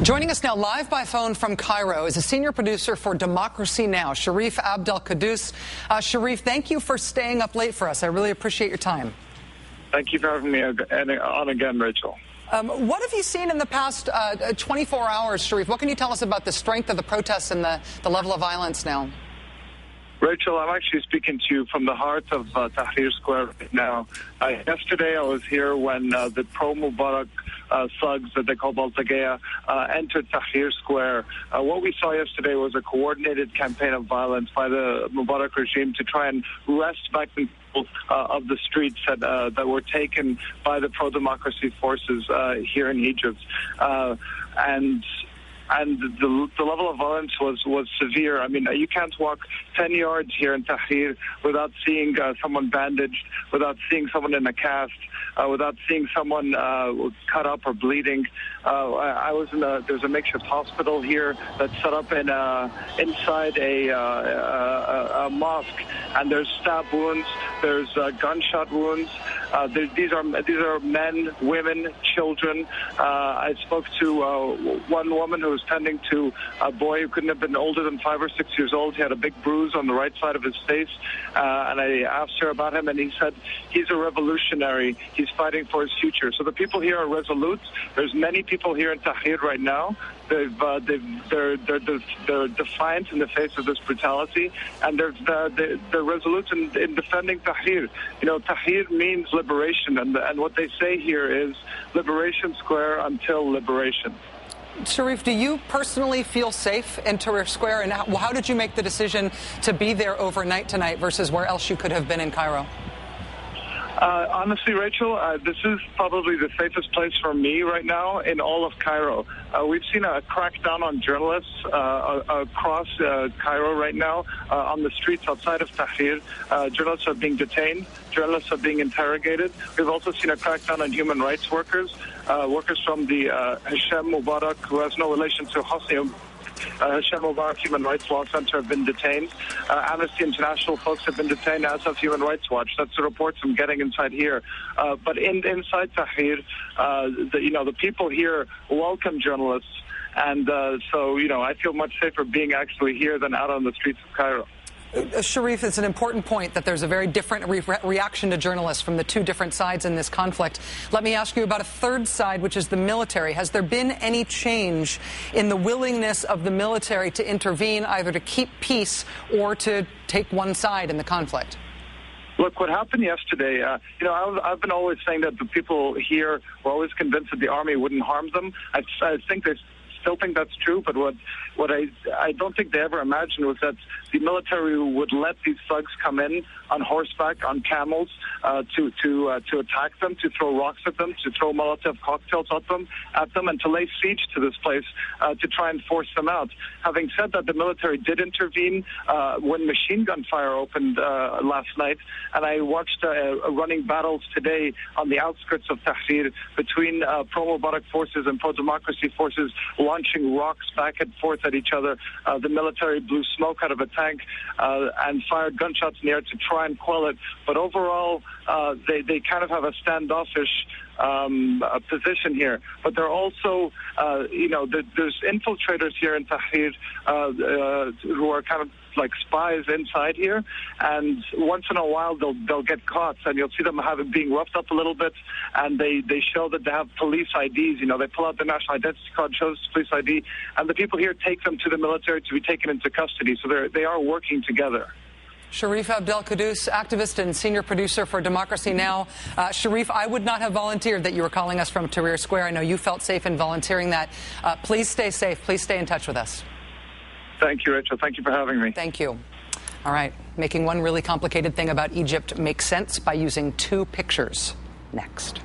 Joining us now live by phone from Cairo is a senior producer for Democracy Now!, Sharif Abdel-Quddus. Sharif, thank you for staying up late for us. I really appreciate your time. Thank you for having me on again, Rachel. What have you seen in the past 24 hours, Sharif? What can you tell us about the strength of the protests and the level of violence now? Rachel, I'm actually speaking to you from the heart of Tahrir Square right now. Yesterday I was here when the pro-Mubarak thugs that they call Baltagea entered Tahrir Square. What we saw yesterday was a coordinated campaign of violence by the Mubarak regime to try and wrest back the of the streets that were taken by the pro-democracy forces here in Egypt. And the level of violence was severe. I mean, you can't walk 10 yards here in Tahrir without seeing someone bandaged, without seeing someone in a cast, without seeing someone cut up or bleeding. I was there's a makeshift hospital here that's set up inside a mosque, and there's stab wounds, there's gunshot wounds. These are men, women, children. I spoke to one woman who was tending to a boy who couldn't have been older than 5 or 6 years old. He had a big bruise on the right side of his face, and I asked her about him, and he said he's a revolutionary. He's fighting for his future. So the people here are resolute. There's many people here in Tahrir right now. They're defiant in the face of this brutality, and they're resolute in defending Tahrir. You know, Tahrir means liberation, and what they say here is Liberation Square until liberation. Sharif, do you personally feel safe in Tahrir Square, and how did you make the decision to be there overnight tonight versus where else you could have been in Cairo? Honestly, Rachel, this is probably the safest place for me right now in all of Cairo. We've seen a crackdown on journalists across Cairo right now on the streets outside of Tahrir. Journalists are being detained. Journalists are being interrogated. We've also seen a crackdown on human rights workers, workers from the Hashem Mubarak, who has no relation to Hosni Hashem Mubarak Human Rights Law Center have been detained. Amnesty International folks have been detained, as have Human Rights Watch. That's the reports I'm getting inside here. But inside Tahrir, the people here welcome journalists, and so I feel much safer being actually here than out on the streets of Cairo. Sharif, it's an important point that there's a very different reaction to journalists from the two different sides in this conflict. Let me ask you about a third side, which is the military. Has there been any change in the willingness of the military to intervene, either to keep peace or to take one side in the conflict? Look, what happened yesterday, I've been always saying that the people here were always convinced that the army wouldn't harm them. I think they still think that's true, but what I don't think they ever imagined was that the military would let these thugs come in on horseback, on camels, to attack them, to throw rocks at them, to throw Molotov cocktails at them, and to lay siege to this place to try and force them out. Having said that, the military did intervene when machine gun fire opened last night, and I watched running battles today on the outskirts of Tahrir between pro-Mubarak forces and pro-democracy forces, launching rocks back and forth at each other. The military blew smoke out of a tank and fired gunshots in the air to try and quell it. But overall, they kind of have a standoffish position here. But they're also, there's infiltrators here in Tahrir who are kind of like spies inside here, and once in a while they'll get caught, and you'll see them being roughed up a little bit, and they show that they have police IDs. They pull out the national identity card, shows police ID, and the people here take them to the military to be taken into custody. So they are working together. Sharif Abdel-Quddus, activist and senior producer for Democracy Now! Sharif, I would not have volunteered that you were calling us from Tahrir Square. I know you felt safe in volunteering that. Please stay safe. Please stay in touch with us. Thank you, Rachel. Thank you for having me. Thank you. All right. Making one really complicated thing about Egypt make sense by using two pictures. Next.